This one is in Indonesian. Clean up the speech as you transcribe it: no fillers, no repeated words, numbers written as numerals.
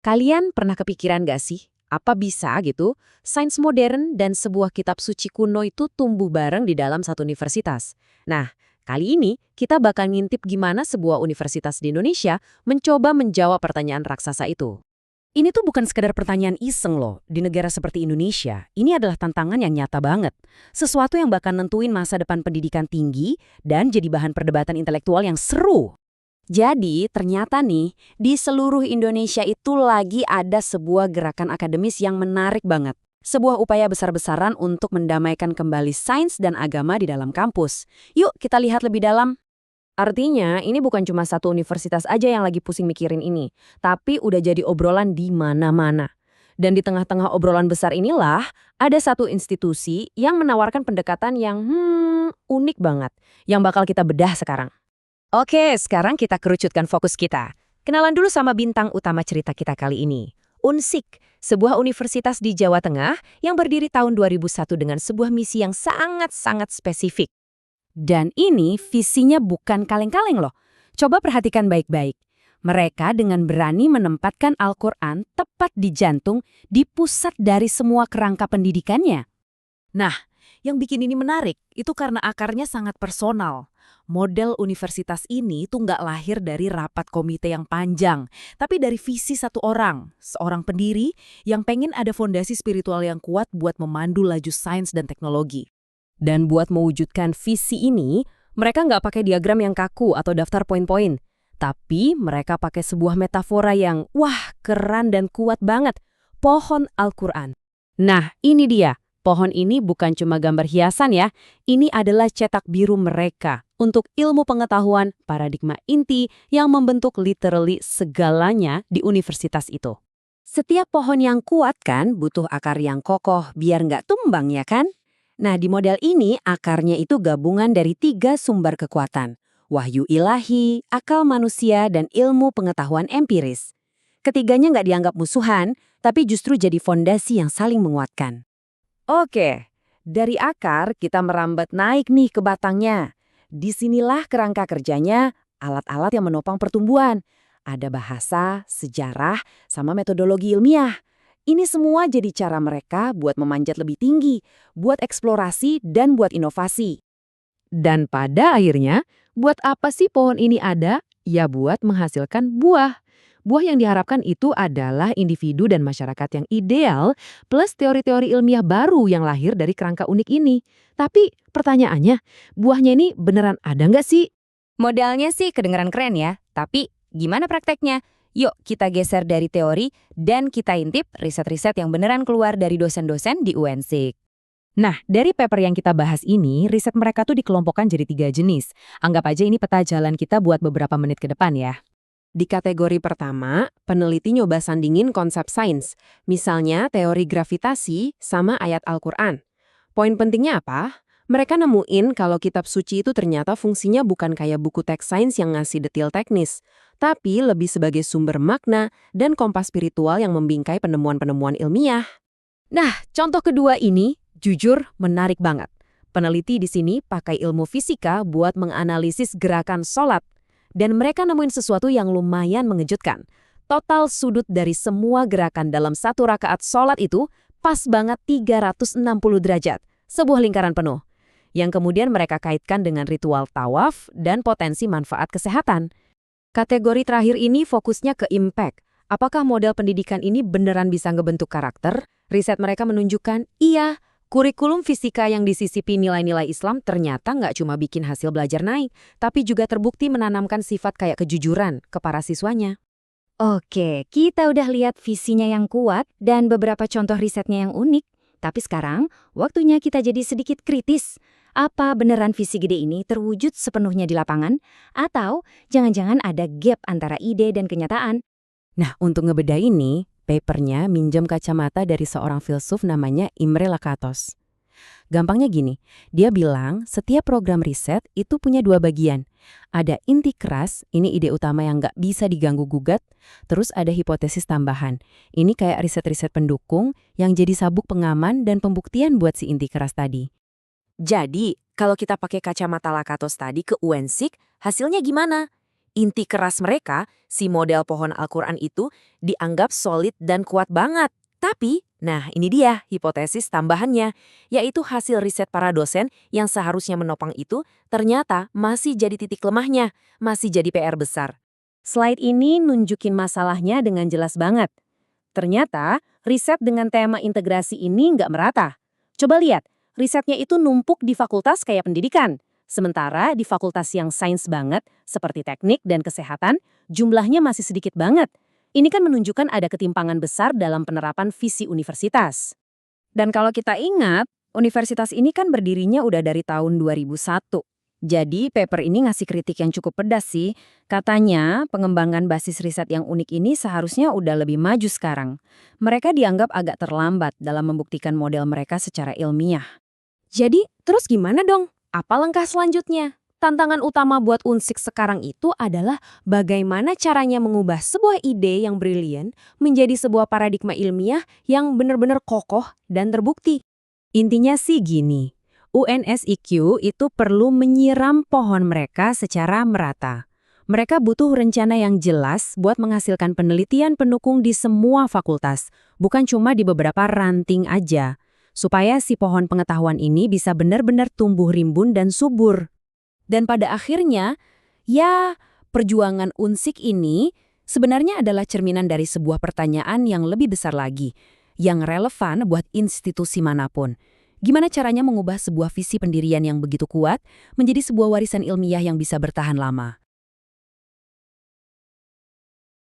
Kalian pernah kepikiran gak sih, apa bisa gitu, sains modern dan sebuah kitab suci kuno itu tumbuh bareng di dalam satu universitas? Nah, kali ini kita bakal ngintip gimana sebuah universitas di Indonesia mencoba menjawab pertanyaan raksasa itu. Ini tuh bukan sekedar pertanyaan iseng loh, di negara seperti Indonesia. Ini adalah tantangan yang nyata banget. Sesuatu yang bakal nentuin masa depan pendidikan tinggi dan jadi bahan perdebatan intelektual yang seru. Jadi, ternyata nih, di seluruh Indonesia itu lagi ada sebuah gerakan akademis yang menarik banget. Sebuah upaya besar-besaran untuk mendamaikan kembali sains dan agama di dalam kampus. Yuk, kita lihat lebih dalam. Artinya, ini bukan cuma satu universitas aja yang lagi pusing mikirin ini, tapi udah jadi obrolan di mana-mana. Dan di tengah-tengah obrolan besar inilah, ada satu institusi yang menawarkan pendekatan yang unik banget, yang bakal kita bedah sekarang. Oke, sekarang kita kerucutkan fokus kita. Kenalan dulu sama bintang utama cerita kita kali ini. Unsik, sebuah universitas di Jawa Tengah yang berdiri tahun 2001 dengan sebuah misi yang sangat-sangat spesifik. Dan ini visinya bukan kaleng-kaleng loh. Coba perhatikan baik-baik. Mereka dengan berani menempatkan Al-Quran tepat di jantung, di pusat dari semua kerangka pendidikannya. Nah, yang bikin ini menarik itu karena akarnya sangat personal. Model universitas ini tuh nggak lahir dari rapat komite yang panjang, tapi dari visi satu orang, seorang pendiri yang pengen ada fondasi spiritual yang kuat buat memandu laju sains dan teknologi. Dan buat mewujudkan visi ini, mereka nggak pakai diagram yang kaku atau daftar poin-poin, tapi mereka pakai sebuah metafora yang wah keren dan kuat banget, pohon Al-Quran. Nah, ini dia. Pohon ini bukan cuma gambar hiasan ya, ini adalah cetak biru mereka untuk ilmu pengetahuan paradigma inti yang membentuk literally segalanya di universitas itu. Setiap pohon yang kuat kan butuh akar yang kokoh biar nggak tumbang ya kan? Nah di model ini akarnya itu gabungan dari 3 sumber kekuatan. Wahyu ilahi, akal manusia, dan ilmu pengetahuan empiris. Ketiganya nggak dianggap musuhan, tapi justru jadi fondasi yang saling menguatkan. Oke, dari akar kita merambat naik nih ke batangnya. Disinilah kerangka kerjanya, alat-alat yang menopang pertumbuhan. Ada bahasa, sejarah, sama metodologi ilmiah. Ini semua jadi cara mereka buat memanjat lebih tinggi, buat eksplorasi dan buat inovasi. Dan pada akhirnya, buat apa sih pohon ini ada? Ya buat menghasilkan buah. Buah yang diharapkan itu adalah individu dan masyarakat yang ideal plus teori-teori ilmiah baru yang lahir dari kerangka unik ini. Tapi pertanyaannya, buahnya ini beneran ada nggak sih? Modalnya sih kedengeran keren ya, tapi gimana prakteknya? Yuk kita geser dari teori dan kita intip riset-riset yang beneran keluar dari dosen-dosen di UNSIK. Nah, dari paper yang kita bahas ini, riset mereka tuh dikelompokkan jadi 3 jenis. Anggap aja ini peta jalan kita buat beberapa menit ke depan ya. Di kategori pertama, peneliti nyoba sandingin konsep sains, misalnya teori gravitasi sama ayat Al-Quran. Poin pentingnya apa? Mereka nemuin kalau kitab suci itu ternyata fungsinya bukan kayak buku teks sains yang ngasih detail teknis, tapi lebih sebagai sumber makna dan kompas spiritual yang membingkai penemuan-penemuan ilmiah. Nah, contoh kedua ini, jujur, menarik banget. Peneliti di sini pakai ilmu fisika buat menganalisis gerakan sholat. Dan mereka nemuin sesuatu yang lumayan mengejutkan. Total sudut dari semua gerakan dalam satu rakaat sholat itu pas banget 360 derajat, sebuah lingkaran penuh. Yang kemudian mereka kaitkan dengan ritual tawaf dan potensi manfaat kesehatan. Kategori terakhir ini fokusnya ke impact. Apakah model pendidikan ini beneran bisa ngebentuk karakter? Riset mereka menunjukkan, iya, kurikulum fisika yang disisipi nilai-nilai Islam ternyata nggak cuma bikin hasil belajar naik, tapi juga terbukti menanamkan sifat kayak kejujuran ke para siswanya. Oke, kita udah lihat visinya yang kuat dan beberapa contoh risetnya yang unik. Tapi sekarang, waktunya kita jadi sedikit kritis. Apa beneran visi gede ini terwujud sepenuhnya di lapangan? Atau jangan-jangan ada gap antara ide dan kenyataan? Nah, untuk ngebedah ini, papernya minjem kacamata dari seorang filsuf namanya Imre Lakatos. Gampangnya gini, dia bilang setiap program riset itu punya 2 bagian. Ada inti keras, ini ide utama yang nggak bisa diganggu-gugat, terus ada hipotesis tambahan. Ini kayak riset-riset pendukung yang jadi sabuk pengaman dan pembuktian buat si inti keras tadi. Jadi, kalau kita pakai kacamata Lakatos tadi ke UNSIK, hasilnya gimana? Inti keras mereka, si model pohon Al-Quran itu dianggap solid dan kuat banget. Tapi, nah ini dia hipotesis tambahannya, yaitu hasil riset para dosen yang seharusnya menopang itu ternyata masih jadi titik lemahnya, masih jadi PR besar. Slide ini nunjukin masalahnya dengan jelas banget. Ternyata, riset dengan tema integrasi ini nggak merata. Coba lihat, risetnya itu numpuk di fakultas kayak pendidikan. Sementara di fakultas yang sains banget, seperti teknik dan kesehatan, jumlahnya masih sedikit banget. Ini kan menunjukkan ada ketimpangan besar dalam penerapan visi universitas. Dan kalau kita ingat, universitas ini kan berdirinya udah dari tahun 2001. Jadi paper ini ngasih kritik yang cukup pedas sih. Katanya pengembangan basis riset yang unik ini seharusnya udah lebih maju sekarang. Mereka dianggap agak terlambat dalam membuktikan model mereka secara ilmiah. Jadi, terus gimana dong? Apa langkah selanjutnya? Tantangan utama buat Unsik sekarang itu adalah bagaimana caranya mengubah sebuah ide yang brilian menjadi sebuah paradigma ilmiah yang benar-benar kokoh dan terbukti. Intinya sih gini, UNSIQ itu perlu menyiram pohon mereka secara merata. Mereka butuh rencana yang jelas buat menghasilkan penelitian pendukung di semua fakultas, bukan cuma di beberapa ranting aja, supaya si pohon pengetahuan ini bisa benar-benar tumbuh rimbun dan subur. Dan pada akhirnya, ya, perjuangan Unsik ini sebenarnya adalah cerminan dari sebuah pertanyaan yang lebih besar lagi, yang relevan buat institusi manapun. Gimana caranya mengubah sebuah visi pendirian yang begitu kuat menjadi sebuah warisan ilmiah yang bisa bertahan lama?